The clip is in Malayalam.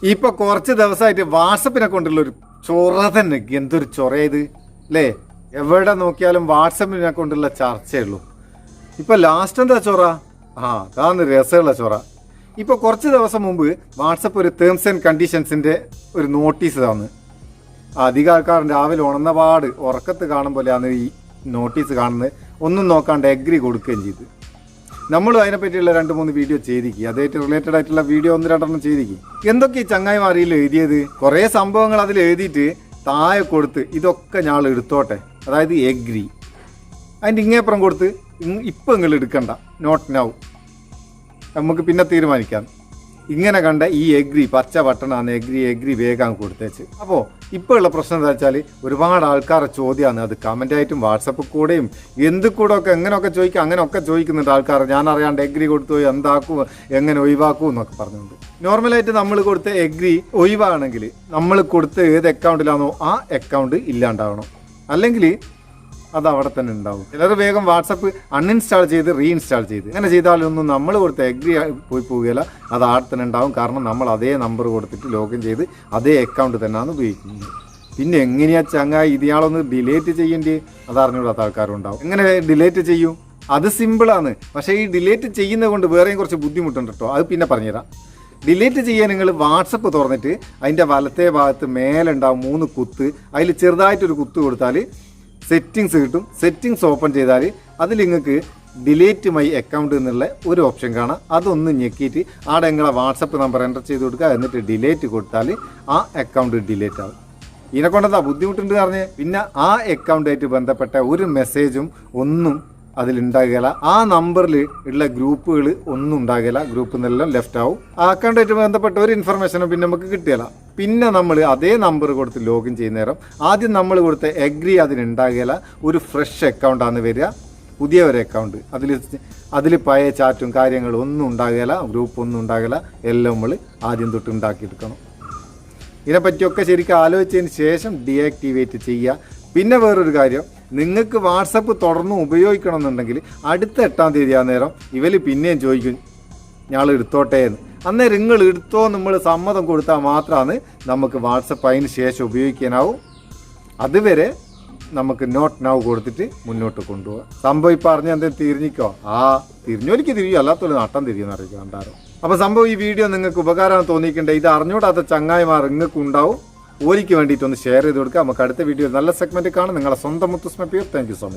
ഇപ്പൊ കുറച്ച് ദിവസമായിട്ട് വാട്സപ്പിനെ കൊണ്ടുള്ള ഒരു ചൊറ തന്നെ. എന്തൊരു ചൊറയത് അല്ലേ? എവിടെ നോക്കിയാലും വാട്സപ്പിനെ കൊണ്ടുള്ള ചർച്ചയുള്ളൂ. ഇപ്പൊ ലാസ്റ്റ് എന്താ ചൊറ? അതാണ് രസമുള്ള ചൊറ. ഇപ്പൊ കുറച്ച് ദിവസം മുമ്പ് വാട്സപ്പ് ഒരു ടേംസ് ആൻഡ് കണ്ടീഷൻസിന്റെ ഒരു നോട്ടീസ് തന്നു. അധികം ആൾക്കാരും രാവിലെ ഉണർന്നപാട് ഉറക്കത്ത് കാണുമ്പോഴാണ് ഈ നോട്ടീസ് കാണുന്നത്. ഒന്നും നോക്കാണ്ട് എഗ്രി കൊടുക്കുകയും ചെയ്തു. നമ്മളും അതിനെപ്പറ്റിയുള്ള 2-3 വീഡിയോ ചെയ്തിരിക്കും. അതായിട്ട് റിലേറ്റഡ് ആയിട്ടുള്ള വീഡിയോ 1-2 ചെയ്തിരിക്കും. എന്തൊക്കെ ഈ ചങ്ങായിമാരിയിൽ എഴുതിയത്? കുറേ സംഭവങ്ങൾ അതിൽ എഴുതിയിട്ട് താഴെ കൊടുത്ത് ഇതൊക്കെ ഞാൻ എടുത്തോട്ടെ, അതായത് എഗ്രി. അതിൻ്റെ ഇങ്ങേപ്പുറം കൊടുത്ത് ഇപ്പം നിങ്ങൾ എടുക്കണ്ട, നോട്ട് നൗ, നമുക്ക് പിന്നെ തീരുമാനിക്കാം. ഇങ്ങനെ കണ്ട ഈ എഗ്രി പച്ച ബട്ടണാണ്, എഗ്രി വേഗം കൊടുത്തേച്ച്. അപ്പോൾ ഇപ്പോൾ ഉള്ള പ്രശ്നം എന്താ വെച്ചാൽ ഒരുപാട് ആൾക്കാരുടെ ചോദ്യമാണ്. അത് കമൻ്റായിട്ടും വാട്സപ്പ് കൂടെയും എന്ത് കൂടെ ഒക്കെ എങ്ങനെയൊക്കെ ചോദിക്കുക, അങ്ങനെയൊക്കെ ചോദിക്കുന്നുണ്ട് ആൾക്കാർ. ഞാൻ അറിയാണ്ട് എഗ്രി കൊടുത്തു എന്താക്കും, എങ്ങനെ ഒഴിവാക്കും എന്നൊക്കെ പറഞ്ഞുകൊണ്ട്. നോർമലായിട്ട് നമ്മൾ കൊടുത്ത എഗ്രി ഒഴിവാണെങ്കിൽ നമ്മൾ കൊടുത്ത ഏത് അക്കൗണ്ടിലാണോ ആ അക്കൗണ്ട് ഇല്ലാണ്ടാവണം, അല്ലെങ്കിൽ അത് അവിടെ തന്നെ ഉണ്ടാവും. ചിലർ വേഗം വാട്സപ്പ് അൺഇൻസ്റ്റാൾ ചെയ്ത് റീഇൻസ്റ്റാൾ ചെയ്ത് അങ്ങനെ ചെയ്താലൊന്നും നമ്മൾ കൊടുത്ത എഗ്രി പോയി പോവുകയില്ല, അത് അവിടെ തന്നെ ഉണ്ടാവും. കാരണം നമ്മൾ അതേ നമ്പർ കൊടുത്തിട്ട് ലോഗിൻ ചെയ്ത് അതേ അക്കൗണ്ട് തന്നെയാണ് ഉപയോഗിക്കുന്നത്. പിന്നെ എങ്ങനെയാ ചങ്ങായി ഇയാളൊന്ന് ഡിലേറ്റ് ചെയ്യേണ്ടി? അത് അറിഞ്ഞുകൂടാത്ത ആൾക്കാരുണ്ടാവും. എങ്ങനെ ഡിലേറ്റ് ചെയ്യും? അത് സിമ്പിളാണ്. പക്ഷേ ഈ ഡിലേറ്റ് ചെയ്യുന്നത് കൊണ്ട് വേറെയും കുറച്ച് ബുദ്ധിമുട്ടുണ്ട് കേട്ടോ. അത് പിന്നെ പറഞ്ഞുതരാം. ഡിലീറ്റ് ചെയ്യാൻ നിങ്ങൾ വാട്സപ്പ് തുറന്നിട്ട് അതിൻ്റെ വലത്തേ ഭാഗത്ത് മേലെ ഉണ്ടാവും 3 കുത്ത്. അതിൽ ചെറുതായിട്ടൊരു കുത്ത് കൊടുത്താൽ സെറ്റിങ്സ് കിട്ടും. സെറ്റിങ്സ് ഓപ്പൺ ചെയ്താൽ അതിൽ നിങ്ങൾക്ക് ഡിലീറ്റ് മൈ അക്കൗണ്ട് എന്നുള്ള ഒരു ഓപ്ഷൻ കാണാം. അതൊന്ന് ഞെക്കിയിട്ട് ആടെ നിങ്ങളെ വാട്സപ്പ് നമ്പർ എൻ്റർ ചെയ്ത് കൊടുക്കുക. എന്നിട്ട് ഡിലീറ്റ് കൊടുത്താൽ ആ അക്കൗണ്ട് ഡിലീറ്റ് ആവും. ഇതിനെക്കൊണ്ടെന്താ ബുദ്ധിമുട്ടുണ്ട് പറഞ്ഞ് പിന്നെ ആ അക്കൗണ്ടായിട്ട് ബന്ധപ്പെട്ട ഒരു മെസ്സേജും ഒന്നും അതിലുണ്ടാകില്ല. ആ നമ്പറിൽ ഉള്ള ഗ്രൂപ്പുകൾ ഒന്നും ഉണ്ടാകില്ല. ഗ്രൂപ്പിൽ നിന്നെല്ലാം ലെഫ്റ്റ് ആവും. ആ അക്കൗണ്ടായിട്ട് ബന്ധപ്പെട്ട ഒരു ഇൻഫർമേഷനും പിന്നെ നമുക്ക് കിട്ടില്ല. പിന്നെ നമ്മൾ അതേ നമ്പർ കൊടുത്ത് ലോഗിൻ ചെയ്യുന്ന നേരം ആദ്യം നമ്മൾ കൊടുത്ത എഗ്രി അതിനുണ്ടാകില്ല. ഒരു ഫ്രഷ് അക്കൗണ്ടാണ് വരിക, പുതിയ ഒരു അക്കൗണ്ട്. അതിൽ പഴയ ചാറ്റും കാര്യങ്ങളും ഒന്നും ഉണ്ടാകില്ല, ഗ്രൂപ്പ് ഒന്നും ഉണ്ടാകില്ല. എല്ലാം നമ്മൾ ആദ്യം തൊട്ട് ഉണ്ടാക്കിയെടുക്കണം. ഇതിനെപ്പറ്റിയൊക്കെ ശരിക്കും ആലോചിച്ചതിന് ശേഷം ഡീആക്ടിവേറ്റ് ചെയ്യുക. പിന്നെ വേറൊരു കാര്യം, നിങ്ങൾക്ക് വാട്സപ്പ് തുടർന്ന് ഉപയോഗിക്കണം എന്നുണ്ടെങ്കിൽ അടുത്ത 8-ാം തീയതി ആ നേരം ഇവർ പിന്നെയും ചോദിക്കും ഞങ്ങൾ എടുത്തോട്ടെ എന്ന്. അന്നേരം നിങ്ങൾ എടുത്തോ നമ്മൾ സമ്മതം കൊടുത്താൽ മാത്രമാണ് നമുക്ക് വാട്സപ്പ് അതിന് ശേഷം ഉപയോഗിക്കാനാവും. അതുവരെ നമുക്ക് നോട്ട് നൗ കൊടുത്തിട്ട് മുന്നോട്ട് കൊണ്ടുപോകാം. സംഭവം ഇപ്പം അറിഞ്ഞാൽ എന്തെങ്കിലും തിരിഞ്ഞിക്കോ? തിരിഞ്ഞോലിക്ക് തിരിയും, അല്ലാത്തൊരു നട്ടം തിരിയുമെന്ന് അറിയിക്കും കണ്ടാരോ. അപ്പോൾ സംഭവം ഈ വീഡിയോ നിങ്ങൾക്ക് ഉപകാരമാണ് തോന്നിയിട്ടുണ്ടെങ്കിൽ ഇത് അറിഞ്ഞൂടാത്ത ചങ്ങായിമാർ നിങ്ങൾക്ക് ഉണ്ടാവും. ഓലിക്ക് വേണ്ടിയിട്ടൊന്ന് ഷെയർ ചെയ്ത് കൊടുക്കുക. നമുക്ക് അടുത്ത വീഡിയോ നല്ല സെഗ്മെൻറ്റ് കാണാം. നിങ്ങളെ സ്വന്തം Muthus Meppayur. Thank you so much.